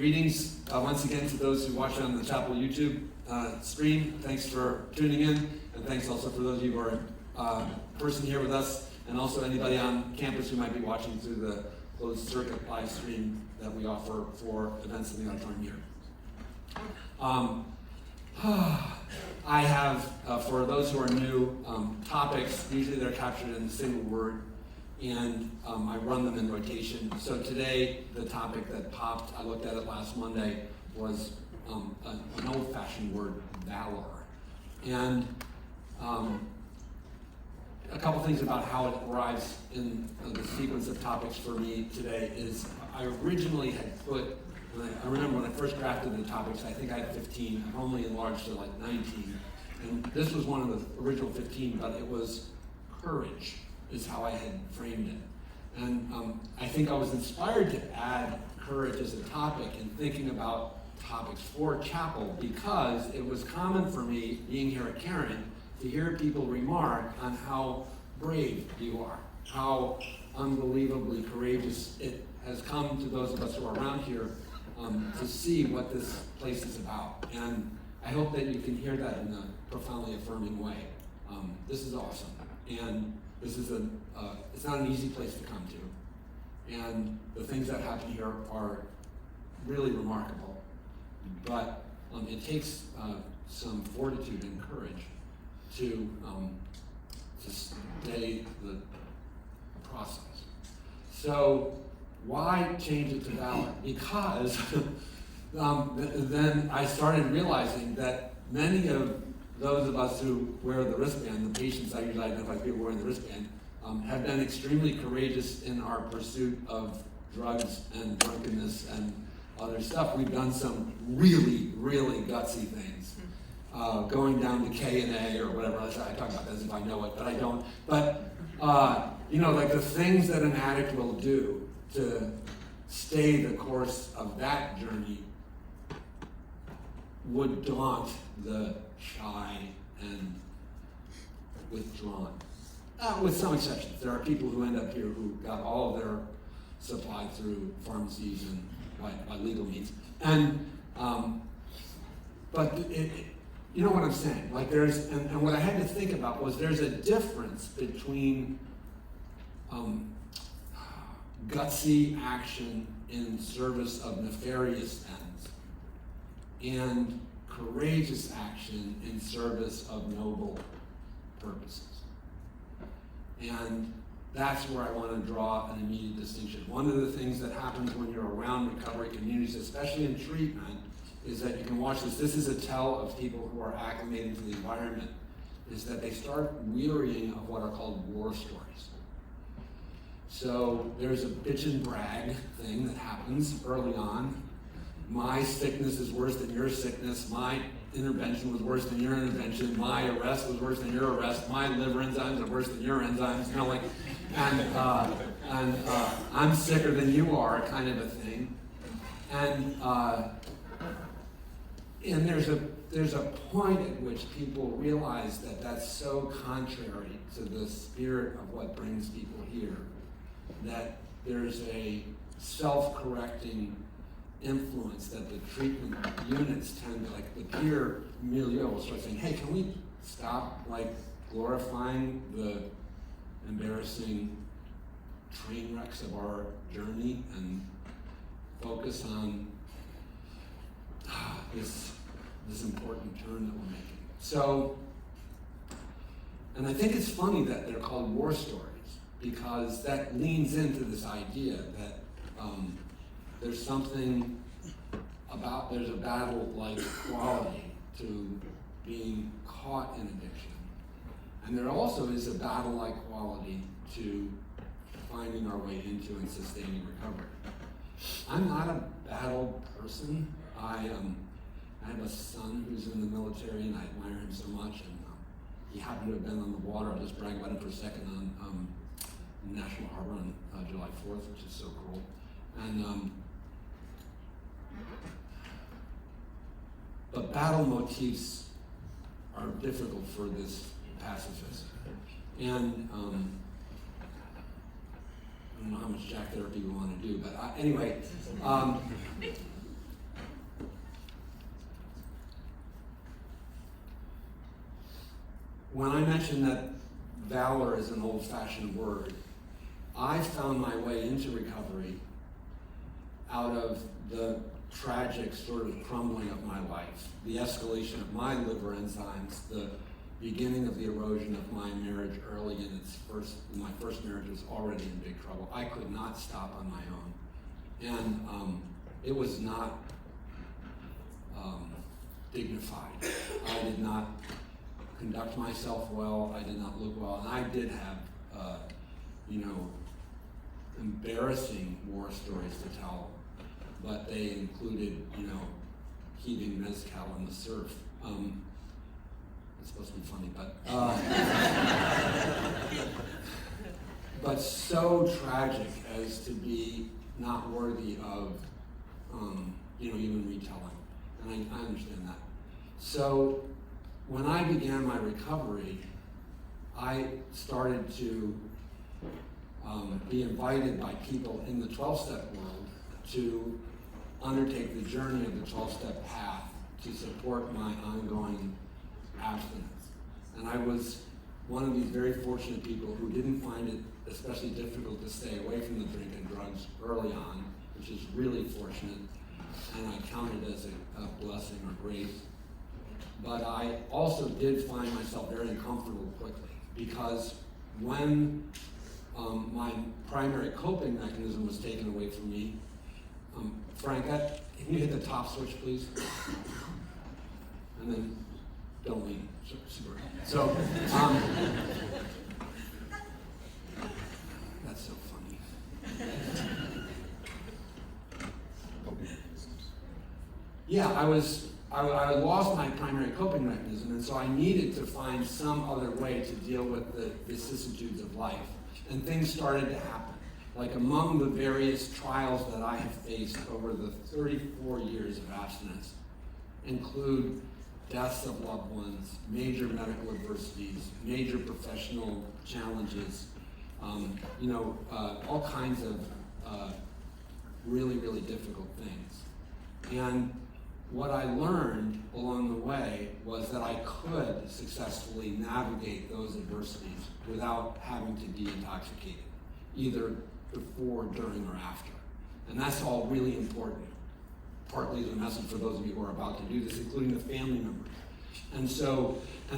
Greetings once again to those who watch on the Chapel YouTube stream. Thanks for tuning in, and thanks also for those of you who are in person here with us, and also anybody on campus who might be watching through the closed circuit live stream that we offer for events in the auditorium here. I have, for those who are new, topics. Usually they're captured in a single word, and I run them in rotation. So today, the topic that popped, I looked at it last Monday, was an old-fashioned word, valor. And a couple things about how it arrives in the sequence of topics for me today is I originally had put, I remember when I first drafted the topics, I think I had 15. I've only enlarged to like 19. And this was one of the original 15, but it was courage is how I had framed it. And I think I was inspired to add courage as a topic in thinking about topics for chapel, because it was common for me, being here at Caron, to hear people remark on how brave you are, how unbelievably courageous it has come to those of us who are around here to see what this place is about. And I hope that you can hear that in a profoundly affirming way. This is awesome. And this is it's not an easy place to come to. And the things that happen here are really remarkable. But it takes some fortitude and courage to stay the process. So why change it to valor? Because then I started realizing that many of those of us who wear the wristband, the patients I usually identify as people wearing the wristband, have been extremely courageous in our pursuit of drugs and drunkenness and other stuff. We've done some really, really gutsy things. Going down to K&A or whatever. I talk about that as if I know it, but I don't. But, like the things that an addict will do to stay the course of that journey would daunt the shy and withdrawn. With some exceptions. There are people who end up here who got all of their supply through pharmacies and by legal means. And, but you know what I'm saying? Like and what I had to think about was there's a difference between gutsy action in service of nefarious ends and courageous action in service of noble purposes. And that's where I want to draw an immediate distinction. One of the things that happens when you're around recovery communities, especially in treatment, is that you can watch this. This is a tell of people who are acclimating to the environment, is that they start wearying of what are called war stories. So there's a bitch and brag thing that happens early on. My sickness is worse than your sickness. My intervention was worse than your intervention. My arrest was worse than your arrest. My liver enzymes are worse than your enzymes. And I'm sicker than you are, kind of a thing. And there's a point at which people realize that that's so contrary to the spirit of what brings people here, that there's a self-correcting influence that the treatment units tend to, like the peer milieu will start saying, hey, can we stop glorifying the embarrassing train wrecks of our journey and focus on this important turn that we're making. So, and I think it's funny that they're called war stories, because that leans into this idea that there's something about, there's a battle-like quality to being caught in addiction. And there also is a battle-like quality to finding our way into and sustaining recovery. I'm not a battle person. I have a son who's in the military, and I admire him so much. And he happened to have been on the water. I'll just brag about him for a second on National Harbor on July 4th, which is so cool. And but battle motifs are difficult for this pacifist. And I don't know how much Jack therapy we want to do, but anyway, when I mentioned that valor is an old-fashioned word, I found my way into recovery out of the tragic sort of crumbling of my life, the escalation of my liver enzymes, the beginning of the erosion of my marriage early in my first marriage was already in big trouble. I could not stop on my own. And it was not dignified. I did not conduct myself well. I did not look well. And I did have, embarrassing war stories to tell, but they included, heaving mezcal in the surf. It's supposed to be funny, but so tragic as to be not worthy of, even retelling. And I understand that. So when I began my recovery, I started to be invited by people in the 12-step world to undertake the journey of the 12-step path to support my ongoing abstinence. And I was one of these very fortunate people who didn't find it especially difficult to stay away from the drink and drugs early on, which is really fortunate, and I count it as a blessing or grace. But I also did find myself very uncomfortable quickly, because when my primary coping mechanism was taken away from me, Frank, can you hit the top switch, please? And then don't lean. Super. So, that's so funny. Yeah, I lost my primary coping mechanism, and so I needed to find some other way to deal with the vicissitudes of life. And things started to happen. Like, among the various trials that I have faced over the 34 years of abstinence include deaths of loved ones, major medical adversities, major professional challenges, all kinds of really, really difficult things. And what I learned along the way was that I could successfully navigate those adversities without having to be intoxicated, either before, during, or after. And that's all really important. Partly as a message for those of you who are about to do this, including the family members. And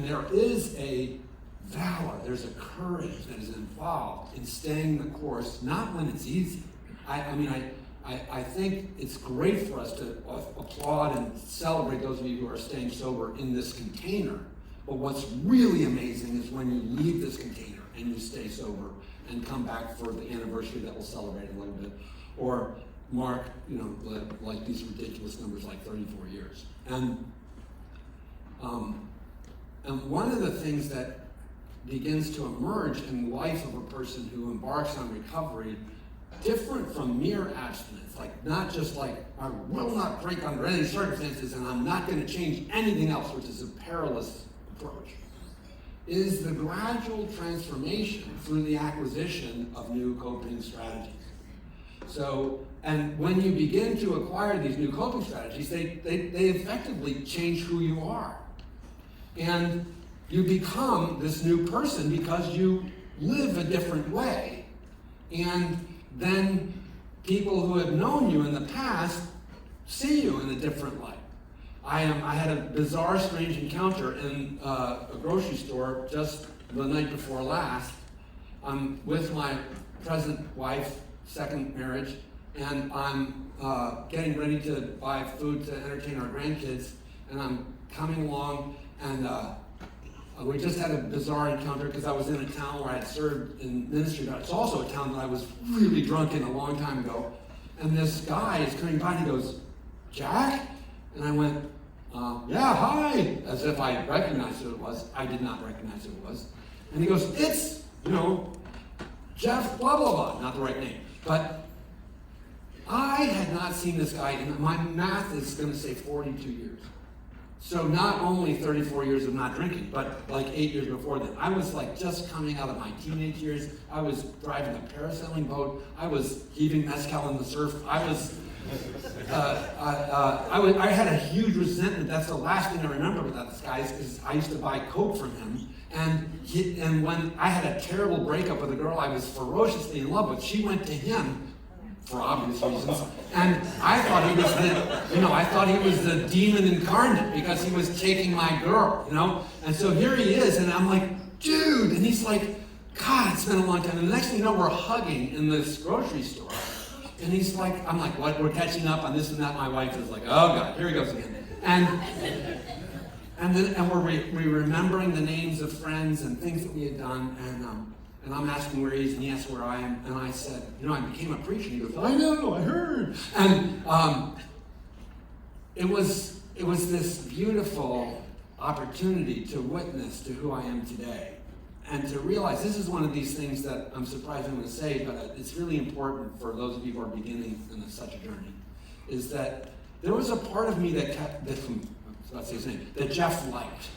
there is a valor, there's a courage that is involved in staying the course, not when it's easy. I think it's great for us to applaud and celebrate those of you who are staying sober in this container. But what's really amazing is when you leave this container and you stay sober and come back for the anniversary that we'll celebrate in a little bit, or mark, like these ridiculous numbers like 34 years. And one of the things that begins to emerge in the life of a person who embarks on recovery, different from mere abstinence, like not just like, I will not drink under any circumstances and I'm not going to change anything else, which is a perilous approach, is the gradual transformation through the acquisition of new coping strategies. So, and when you begin to acquire these new coping strategies, they effectively change who you are. And you become this new person because you live a different way. And then people who have known you in the past see you in a different light. I had a bizarre, strange encounter in a grocery store just the night before last. I'm with my present wife, second marriage, and I'm getting ready to buy food to entertain our grandkids, and I'm coming along, and we just had a bizarre encounter because I was in a town where I had served in ministry, but it's also a town that I was really drunk in a long time ago, and this guy is coming by and he goes, "Jack?" And I went, "Yeah, hi," as if I recognized who it was. I did not recognize who it was. And he goes, "It's, Jeff blah, blah, blah," not the right name. But I had not seen this guy in, my math is going to say 42 years. So not only 34 years of not drinking, but like 8 years before that. I was like just coming out of my teenage years. I was driving a parasailing boat. I was heaving mezcal in the surf. I was I had a huge resentment. That's the last thing I remember about this guy is I used to buy Coke from him. And when I had a terrible breakup with a girl I was ferociously in love with, she went to him for obvious reasons. And I thought he was the demon incarnate because he was taking my girl, And so here he is, and I'm like, dude, and he's like, God, it's been a long time. And the next thing you know, we're hugging in this grocery store. And he's like, I'm like, what? We're catching up on this and that. My wife is like, oh God, here he goes again. And we're remembering the names of friends and things that we had done. And I'm asking where he is, and he asks where I am. And I said, I became a preacher. He goes, I know, I heard. And it was this beautiful opportunity to witness to who I am today. And to realize this is one of these things that I'm surprised I'm going to say, but it's really important for those of you who are beginning in such a journey, is that there was a part of me that Jeff liked.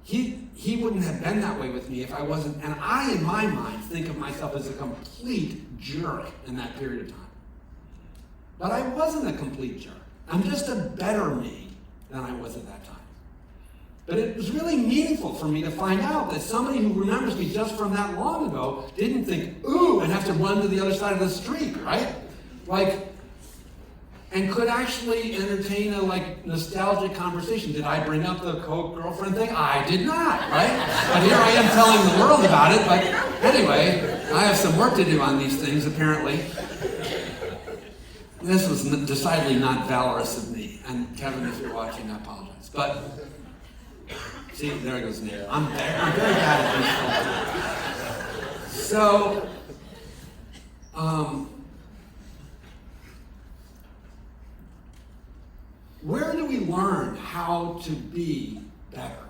He wouldn't have been that way with me if I wasn't, and I, in my mind, think of myself as a complete jerk in that period of time. But I wasn't a complete jerk. I'm just a better me than I was at that time. But it was really meaningful for me to find out that somebody who remembers me just from that long ago didn't think, ooh, and have to run to the other side of the street, right? And could actually entertain a nostalgic conversation. Did I bring up the Coke girlfriend thing? I did not, right? But here I am telling the world about it. But anyway, I have some work to do on these things, apparently. This was decidedly not valorous of me. And Kevin, if you're watching, I apologize. But see, there goes Nick. I'm very bad at these things. So, where do we learn how to be better?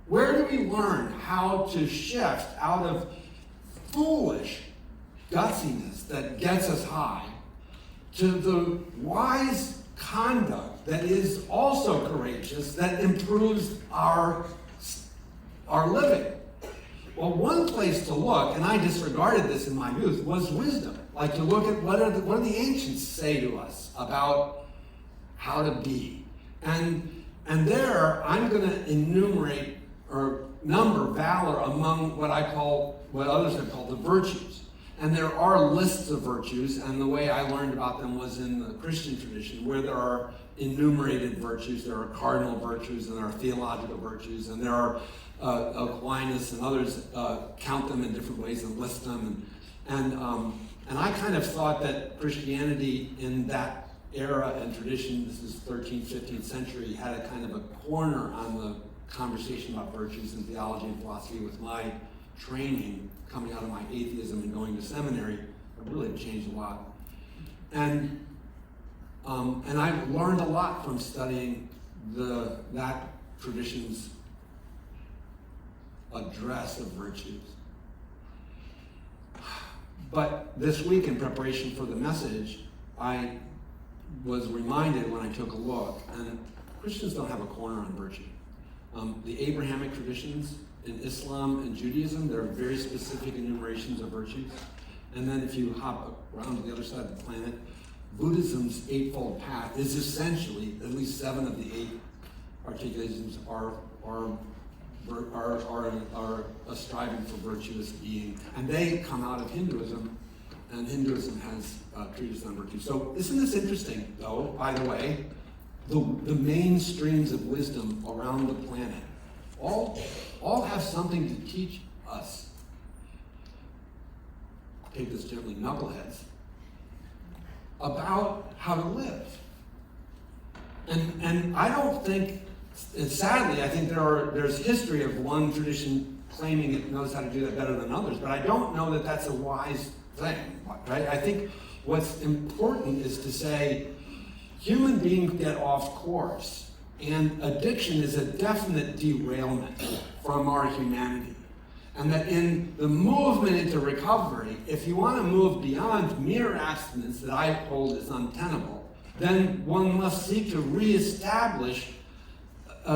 Where do we learn how to shift out of foolish gutsiness that gets us high to the wise conduct that is also courageous, that improves our living? Well, one place to look, and I disregarded this in my youth, was wisdom. To look at what do the ancients say to us about how to be. And there, I'm going to enumerate or number valor among what others have called the virtues. And there are lists of virtues, and the way I learned about them was in the Christian tradition, where there are enumerated virtues, there are cardinal virtues, and there are theological virtues, and there are Aquinas and others count them in different ways and list them. And I kind of thought that Christianity in that era and tradition, this is 13th, 15th century, had a kind of a corner on the conversation about virtues and theology and philosophy. With my training coming out of my atheism and going to seminary, it really changed a lot. And I've learned a lot from studying that tradition's address of virtues. But this week, in preparation for the message, I was reminded when I took a look, and Christians don't have a corner on virtue. The Abrahamic traditions in Islam and Judaism, there are very specific enumerations of virtues. And then if you hop around to the other side of the planet, Buddhism's Eightfold Path is essentially, at least 7 of the 8 articulations are a striving for virtuous being. And they come out of Hinduism, and Hinduism has treatises on virtue. So isn't this interesting, though, by the way? The mainstreams of wisdom around the planet all have something to teach us. Take this gently, knuckleheads, about how to live. And I don't think, and sadly, I think there's history of one tradition claiming it knows how to do that better than others, but I don't know that that's a wise thing, right? I think what's important is to say human beings get off course, and addiction is a definite derailment from our humanity. And that in the movement into recovery, if you want to move beyond mere abstinence that I hold is untenable, then one must seek to reestablish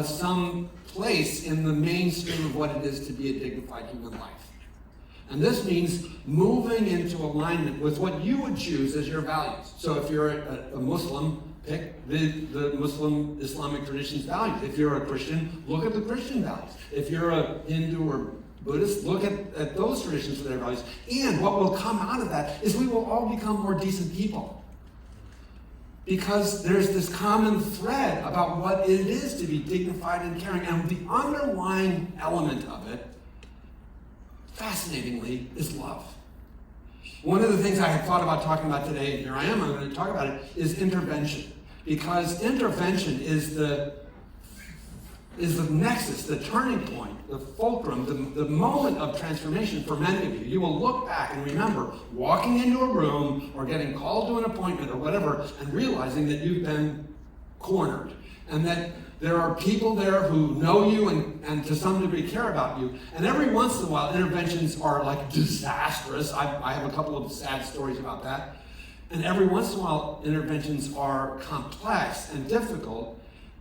some place in the mainstream of what it is to be a dignified human life. And this means moving into alignment with what you would choose as your values. So if you're a Muslim, pick the Muslim Islamic tradition's values. If you're a Christian, look at the Christian values. If you're a Hindu or Buddhist, look at those traditions for their values. And what will come out of that is we will all become more decent people. Because there's this common thread about what it is to be dignified and caring. And the underlying element of it, fascinatingly, is love. One of the things I had thought about talking about today, and here I am, I'm going to talk about it, is intervention. Because intervention is the nexus, the turning point, the fulcrum, the moment of transformation for many of you. You will look back and remember walking into a room or getting called to an appointment or whatever and realizing that you've been cornered and that there are people there who know you and to some degree care about you. And every once in a while, interventions are like disastrous. I have a couple of sad stories about that. And every once in a while, interventions are complex and difficult.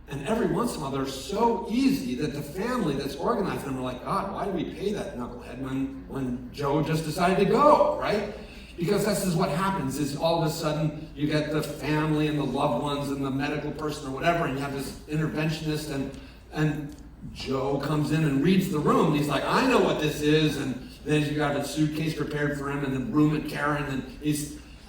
And every once in a while, they're so easy that the family that's organizing them are like, God, why do we pay that knucklehead when Joe just decided to go, right? Because this is what happens, is all of a sudden you get the family and the loved ones and the medical person or whatever, and you have this interventionist, and Joe comes in and reads the room, and he's like, I know what this is, and then you got a suitcase prepared for him, and the room at Caron,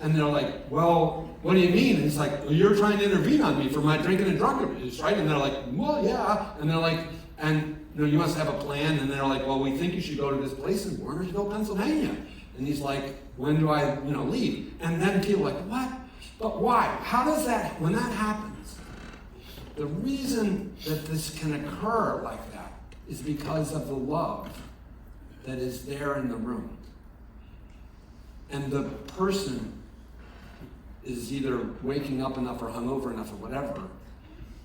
and they're like, well, what do you mean? And he's like, well, you're trying to intervene on me for my drinking and drug abuse, right? And they're like, well, yeah. And they're like, and you must have a plan. And they're like, well, we think you should go to this place in Warnersville, Pennsylvania. And he's like, when do I, leave? And then people are like, what? But why? How does that, when that happens, the reason that this can occur like that is because of the love that is there in the room. And the person is either waking up enough or hungover enough or whatever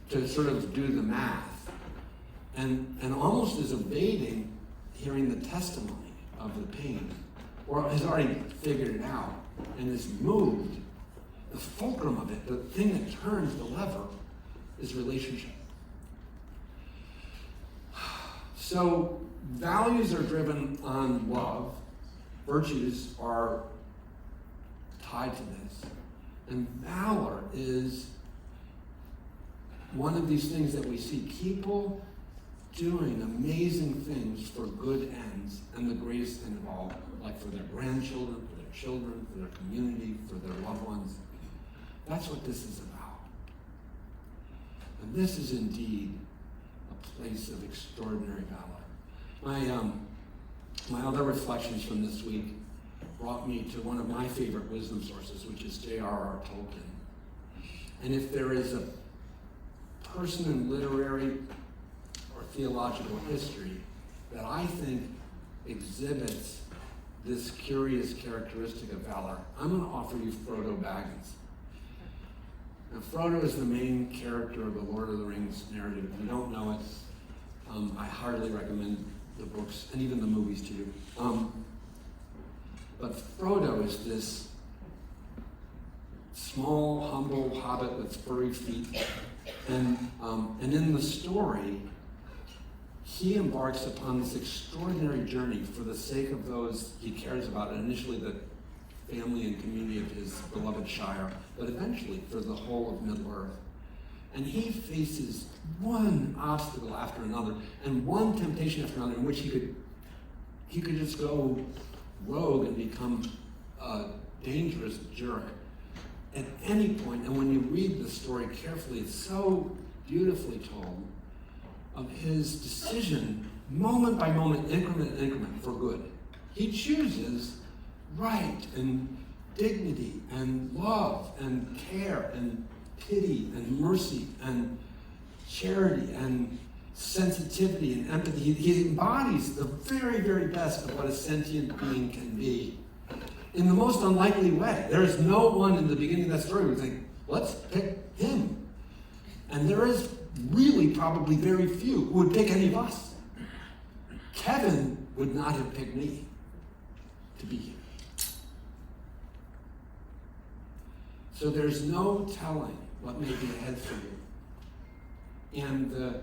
to sort of do the math and almost is evading hearing the testimony of the pain, or has already figured it out and is moved. The fulcrum of it, the thing that turns the lever, is relationship. So values are driven on love. Virtues are tied to this. And valor is one of these things that we see people doing amazing things for good ends, and the greatest end of all, like for their grandchildren, for their children, for their community, for their loved ones. That's what this is about. And this is indeed a place of extraordinary valor. My other reflections from this week brought me to one of my favorite wisdom sources, which is J.R.R. Tolkien. And if there is a person in literary or theological history that I think exhibits this curious characteristic of valor, I'm going to offer you Frodo Baggins. Now, Frodo is the main character of the Lord of the Rings narrative. If you don't know it, I heartily recommend the books and even the movies to you. But Frodo is this small, humble hobbit with furry feet. And in the story, he embarks upon this extraordinary journey for the sake of those he cares about, and initially the family and community of his beloved Shire, but eventually for the whole of Middle-earth. And he faces one obstacle after another, and one temptation after another, in which he could just go rogue and become a dangerous jerk at any point. And when you read the story carefully, it's so beautifully told of his decision, moment by moment, increment for good. He chooses right and dignity and love and care and pity and mercy and charity and sensitivity and empathy. He embodies the very, very best of what a sentient being can be in the most unlikely way. There is no one in the beginning of that story who would think, let's pick him. And there is really probably very few who would pick any of us. Kevin would not have picked me to be here. So there's no telling what may be ahead for you. And the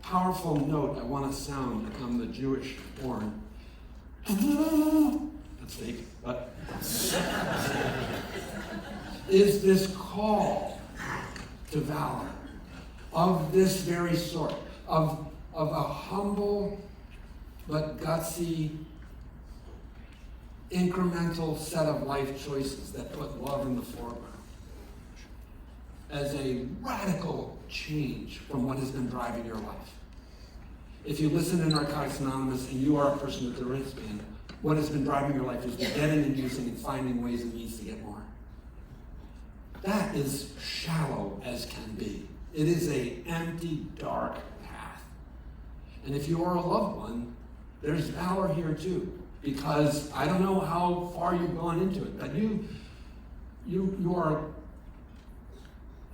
powerful note I want to sound on the Jewish horn That's fake, but is this call to valor of this very sort, of a humble but gutsy, incremental set of life choices that put love in the foreground as a radical change from what has been driving your life. If you listen to Narcotics Anonymous and you are a person with the wristband, what has been driving your life is getting and using and finding ways and means to get more. That is shallow as can be. It is an empty, dark path. And if you are a loved one, there's valor here too. Because I don't know how far you've gone into it, but you are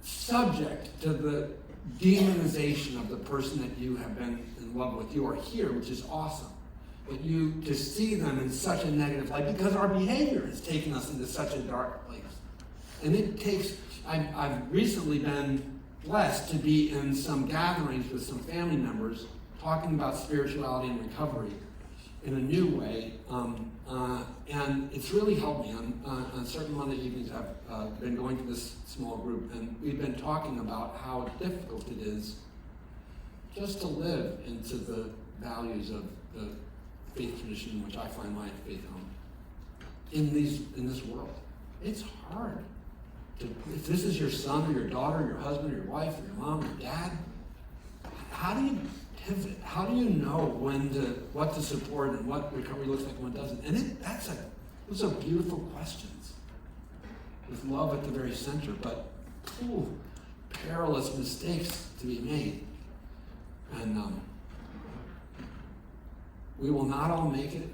subject to the demonization of the person that you have been in love with. You are here, which is awesome. But to see them in such a negative light, because our behavior is taking us into such a dark place. And it takes, I've recently been blessed to be in some gatherings with some family members talking about spirituality and recovery in a new way. And it's really helped me. On certain Monday evenings, I've been going to this small group, and we've been talking about how difficult it is just to live into the values of the faith tradition in which I find my faith home in this world. It's hard. If this is your son or your daughter, your husband or your wife or your mom or your dad, how do you pivot? How do you know what to support and what recovery looks like and what doesn't? And those are beautiful questions with love at the very center, but perilous mistakes to be made. And we will not all make it,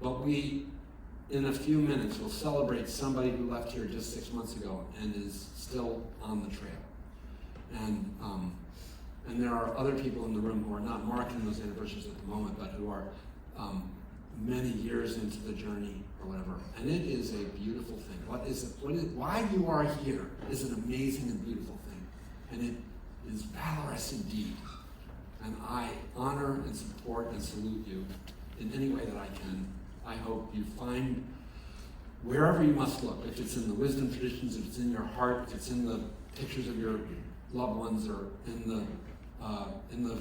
but we, in a few minutes, will celebrate somebody who left here just 6 months ago and is still on the trail. And there are other people in the room who are not marking those anniversaries at the moment, but who are many years into the journey or whatever. And it is a beautiful thing. Why you are here is an amazing and beautiful thing. And it is valorous indeed. And I honor and support and salute you in any way that I can. I hope you find wherever you must look, if it's in the wisdom traditions, if it's in your heart, if it's in the pictures of your loved ones, or in the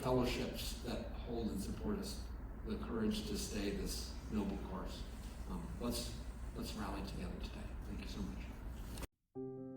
fellowships that hold and support us, the courage to stay this noble course. Let's rally together today. Thank you so much.